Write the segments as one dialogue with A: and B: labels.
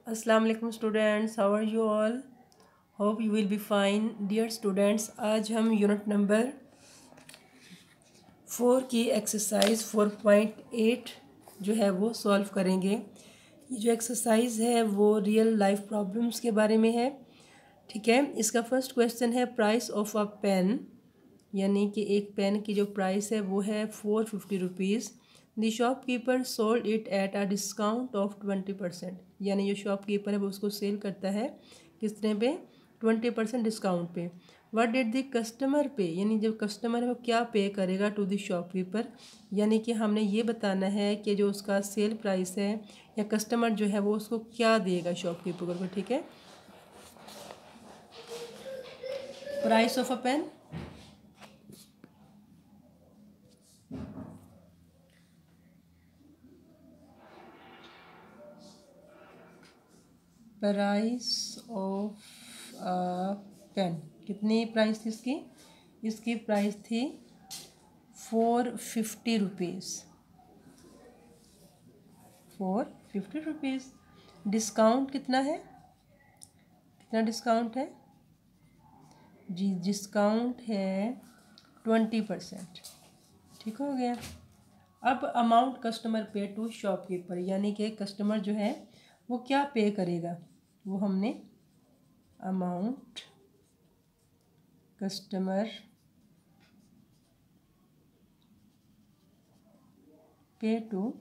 A: अस्सलाम वालेकुम students, how are you all? Hope you will be fine. Dear students, आज हम यूनिट नंबर 4 की एक्सरसाइज 4.8 जो है वो सॉल्व करेंगे। ये जो एक्सरसाइज है वो रियल लाइफ प्रॉब्लम्स के बारे में है। ठीक है, इसका फर्स्ट क्वेश्चन है प्राइस ऑफ अ पेन, यानी कि एक पेन की जो प्राइस है वो है 450 rupees. The shopkeeper sold it at a discount of 20%, यानी जो शॉपकीपर है वो उसको सेल करता है कितने पे? 20% डिस्काउंट पे। व्हाट डिड द कस्टमर पे, यानी जब कस्टमर है वो क्या पे करेगा टू द शॉपकीपर, यानी कि हमने ये बताना है कि जो उसका सेल प्राइस है या कस्टमर जो है वो उसको क्या देगा शॉपकीपर को। ठीक है, price of a pen, price of pen कितनी प्राइस थी इसकी? इसकी प्राइस थी 450 रुपीज़। 450 रुपीज़। डिस्काउंट कितना है? कितना डिस्काउंट है जी? डिस्काउंट है 20%। ठीक हो गया। अब अमाउंट कस्टमर पे टू शॉपकीपर, यानी कि कस्टमर जो है वो क्या पे करेगा, वो हमने अमाउंट कस्टमर पे टू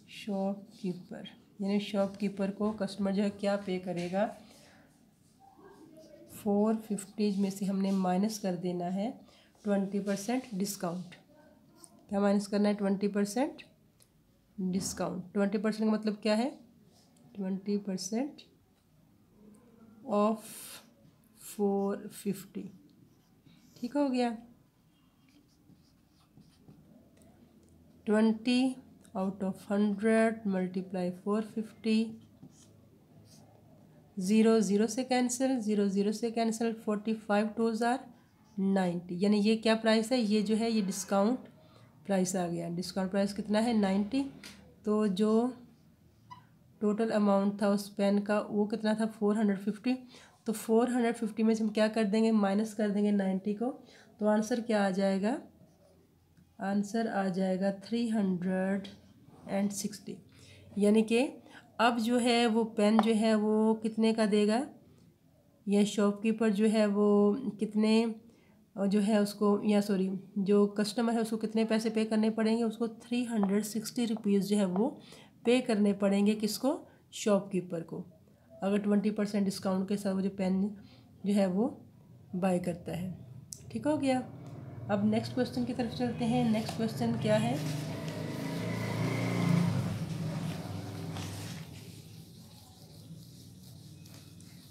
A: शॉपकीपर, यानी शॉपकीपर को कस्टमर जो है क्या पे करेगा। 450 में से हमने माइनस कर देना है 20% डिस्काउंट। क्या माइनस करना है? 20% डिस्काउंट। 20% का मतलब क्या है? 20% ऑफ 450। ठीक हो गया। 20 आउट ऑफ 100 मल्टीप्लाई 450, 0 0 से कैंसिल, 0 0 से कैंसिल, 45 2 ज़ार 90, यानी ये क्या प्राइस है? ये जो है ये डिस्काउंट प्राइस आ गया। डिस्काउंट प्राइस कितना है? 90। तो जो टोटल अमाउंट था उस पेन का वो कितना था? 450। तो 450 में से हम क्या कर देंगे? माइनस कर देंगे 90 को। तो आंसर क्या आ जाएगा? आंसर आ जाएगा 360, यानी कि अब जो है वो पेन जो है वो कितने का देगा, या शॉपकीपर जो है वो कितने जो है उसको, या सॉरी जो कस्टमर है उसको कितने पैसे पे करने पड़ेंगे? उसको 360 रुपीज़ जो है वो पे करने पड़ेंगे। किसको? शॉपकीपर को, अगर 20% डिस्काउंट के साथ वो जो पेन जो है वो बाय करता है। ठीक हो गया। अब नेक्स्ट क्वेश्चन की तरफ चलते हैं। नेक्स्ट क्वेश्चन क्या है?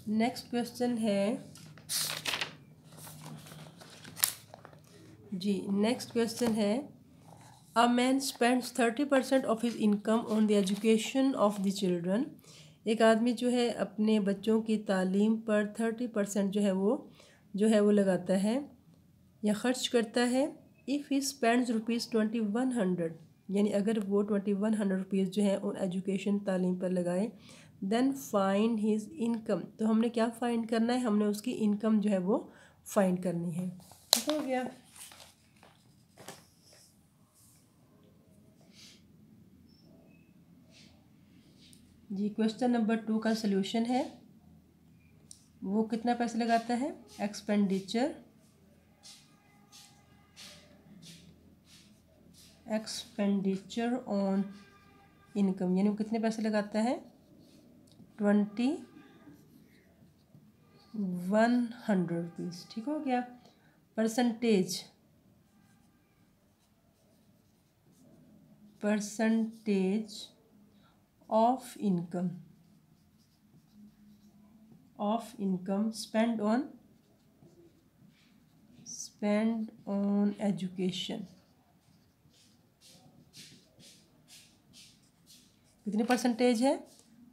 A: नेक्स्ट क्वेश्चन है जी, नेक्स्ट क्वेश्चन है a man spends 30% of his income on the education of the children. एक आदमी जो है अपने बच्चों की तालीम पर 30% जो है वो लगाता है या ख़र्च करता है। इफ़ ही स्पेंड्स रुपीज़ 2100, यानी अगर वो 2100 रुपीज़ जो है उन एजुकेशन तालीम पर लगाए, देन फाइंड हिज इनकम। तो हमने क्या फ़ाइंड करना है? हमने उसकी इनकम जो है वो फाइंड करनी है। ठीक हो गया। जी, क्वेश्चन नंबर 2 का सल्यूशन है। वो कितना पैसे लगाता है? एक्सपेंडिचर ऑन इनकम, यानी वो कितने पैसे लगाता है? 2100 रुपीज़। ठीक हो गया। Percentage of income spend on education, कितनी परसेंटेज है?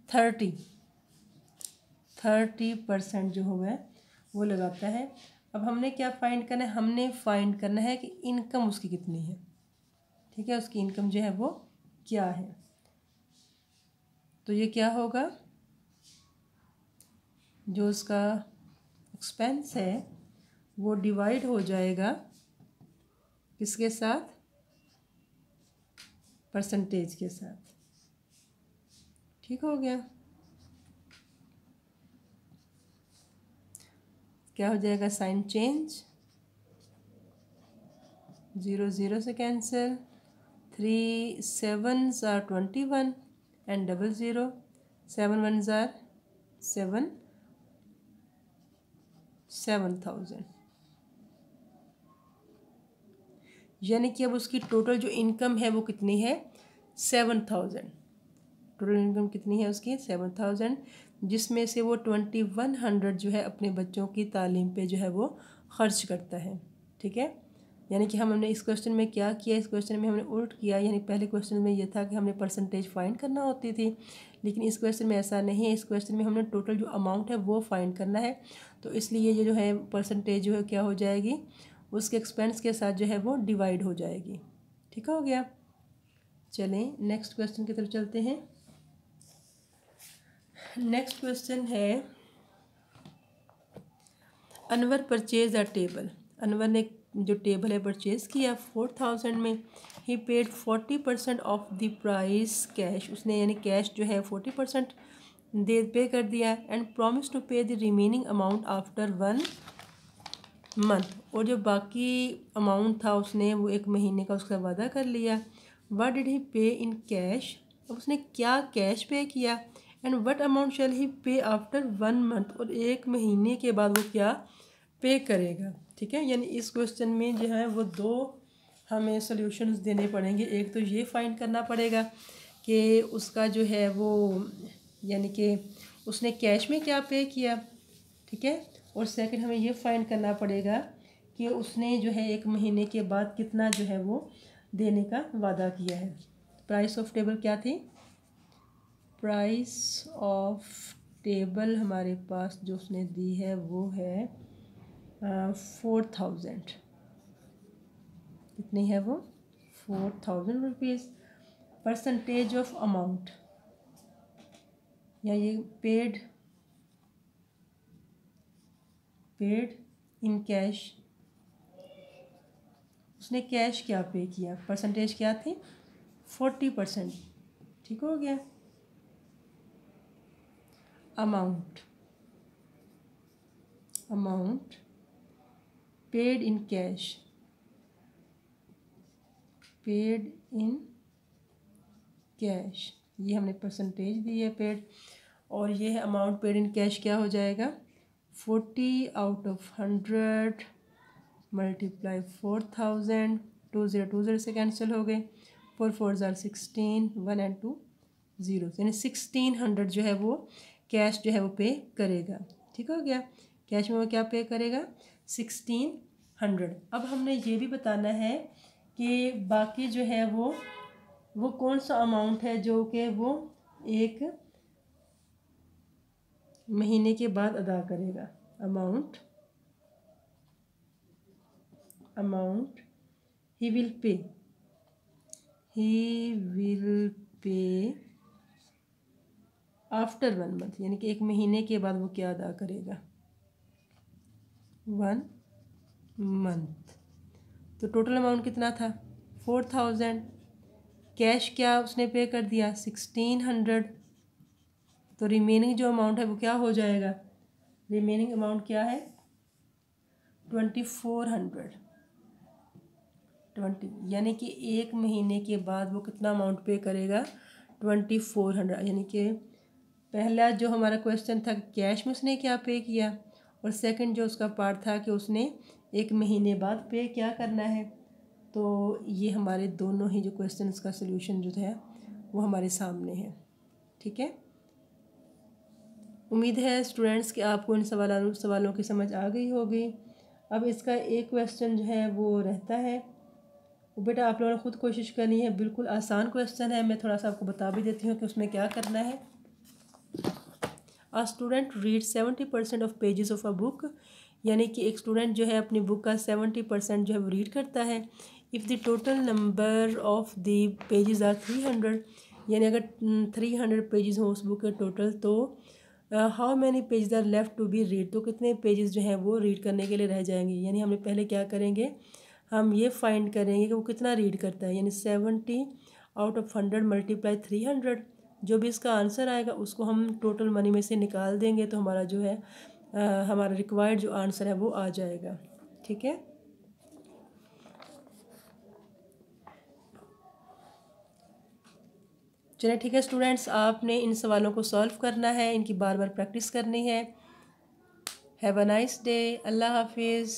A: 30% जो होगा वो लगाता है। अब हमने क्या फाइंड करना है? हमने फाइंड करना है कि इनकम उसकी कितनी है। ठीक है, उसकी इनकम जो है वो क्या है। तो ये क्या होगा, जो उसका एक्सपेंस है वो डिवाइड हो जाएगा किसके साथ, परसेंटेज के साथ। ठीक हो गया। क्या हो जाएगा, साइन चेंज, 0 0 से cancel, 3 7s are 21 and 00, 7 1s are 7, 7,000। यानी कि अब उसकी टोटल जो इनकम है वो कितनी है, 7,000। टोटल इनकम कितनी है उसकी, 7,000, जिसमें से वो 2100 जो है अपने बच्चों की तालीम पे जो है वो खर्च करता है। ठीक है। यानी कि हमने इस क्वेश्चन में क्या किया, इस क्वेश्चन में हमने उल्ट किया। यानी पहले क्वेश्चन में ये था कि हमने परसेंटेज फाइंड करना होती थी, लेकिन इस क्वेश्चन में ऐसा नहीं है। इस क्वेश्चन में हमने टोटल जो अमाउंट है वो फाइंड करना है। तो इसलिए ये जो है परसेंटेज जो है क्या हो जाएगी, उसके एक्सपेंस के साथ जो है वो डिवाइड हो जाएगी। ठीक हो गया। चलें नेक्स्ट क्वेश्चन की तरफ चलते हैं। नेक्स्ट क्वेश्चन है, Anwar purchase a table. Anwar ने जो टेबल है परचेज़ किया 4,000 में। He paid 40% of the price cash. उसने यानी कैश जो है 40% पे कर दिया। And promise to pay the remaining amount after 1 month. और जो बाकी अमाउंट था उसने वो 1 महीने का उसका वादा कर लिया। व्हाट डिड ही पे इन कैश। अब उसने क्या कैश पे किया। एंड व्हाट अमाउंट शैल ही पे आफ्टर 1 मंथ। और 1 महीने के बाद वो क्या पे करेगा। ठीक है। यानी इस क्वेश्चन में जो है वो 2 हमें सॉल्यूशंस देने पड़ेंगे। एक तो ये फाइंड करना पड़ेगा कि उसका जो है वो यानी कि उसने कैश में क्या पे किया। ठीक है। और सेकंड हमें ये फाइंड करना पड़ेगा कि उसने जो है 1 महीने के बाद कितना जो है वो देने का वादा किया है। प्राइस ऑफ टेबल क्या थी, प्राइस ऑफ टेबल हमारे पास जो उसने दी है वो है 4,000। कितनी है वो, 4,000 रुपीज़। परसेंटेज ऑफ अमाउंट या ये पेड इन कैश। उसने कैश क्या पे किया, परसेंटेज क्या थी 40%। ठीक हो गया। Amount paid in cash, paid in cash, ये हमने परसेंटेज दी है पेड। और ये है अमाउंट पेड इन कैश, क्या हो जाएगा 40 आउट ऑफ 100 मल्टीप्लाई 4,000। 2 0 2 0 से कैंसिल हो गए। 4 4 आर 16, 1 and 2 0, यानी 1600 जो है वो कैश जो है वो पे करेगा। ठीक हो गया। कैश में वो क्या पे करेगा 1600। अब हमने ये भी बताना है कि बाकी जो है वो कौन सा अमाउंट है जो कि वो 1 महीने के बाद अदा करेगा। Amount he will pay after 1 month, यानी कि 1 महीने के बाद वो क्या अदा करेगा 1 मंथ। तो टोटल अमाउंट कितना था 4,000। कैश क्या उसने पे कर दिया 1600। तो रिमेनिंग जो अमाउंट है वो क्या हो जाएगा, रिमेनिंग अमाउंट क्या है 2400। यानी कि 1 महीने के बाद वो कितना अमाउंट पे करेगा 2400। यानी कि पहला जो हमारा क्वेश्चन था कैश में उसने क्या पे किया, और सेकंड जो उसका पार्ट था कि उसने 1 महीने बाद पे क्या करना है। तो ये हमारे दोनों ही जो क्वेश्चन का सलूशन जो है वो हमारे सामने है। ठीक है। उम्मीद है स्टूडेंट्स कि आपको इन सवालों की समझ आ गई होगी। अब इसका एक क्वेश्चन जो है वो रहता है, वो बेटा आप लोगों ने खुद कोशिश करनी है। बिल्कुल आसान क्वेश्चन है, मैं थोड़ा सा आपको बता भी देती हूँ कि उसमें क्या करना है। A student read 70% of pages of a book. यानी कि एक स्टूडेंट जो है अपनी बुक का 70% जो है वो रीड करता है। If the total number of the pages are 300, यानी अगर 300 पेजेस हों उस बुक के टोटल, तो how many pages are left to be read, तो कितने पेजेस जो हैं वो रीड करने के लिए रह जाएंगे। यानी हमें पहले क्या करेंगे, हम ये फाइंड करेंगे कि वो कितना रीड करता है, यानी 70 आउट ऑफ 100 मल्टीप्लाई 300, जो भी इसका आंसर आएगा उसको हम टोटल मनी में से निकाल देंगे, तो हमारा जो है हमारा रिक्वायर्ड जो आंसर है वो आ जाएगा। ठीक है, चलिए ठीक है स्टूडेंट्स, आपने इन सवालों को सॉल्व करना है, इनकी बार बार प्रैक्टिस करनी है। हैव अ नाइस डे, अल्लाह हाफिज़।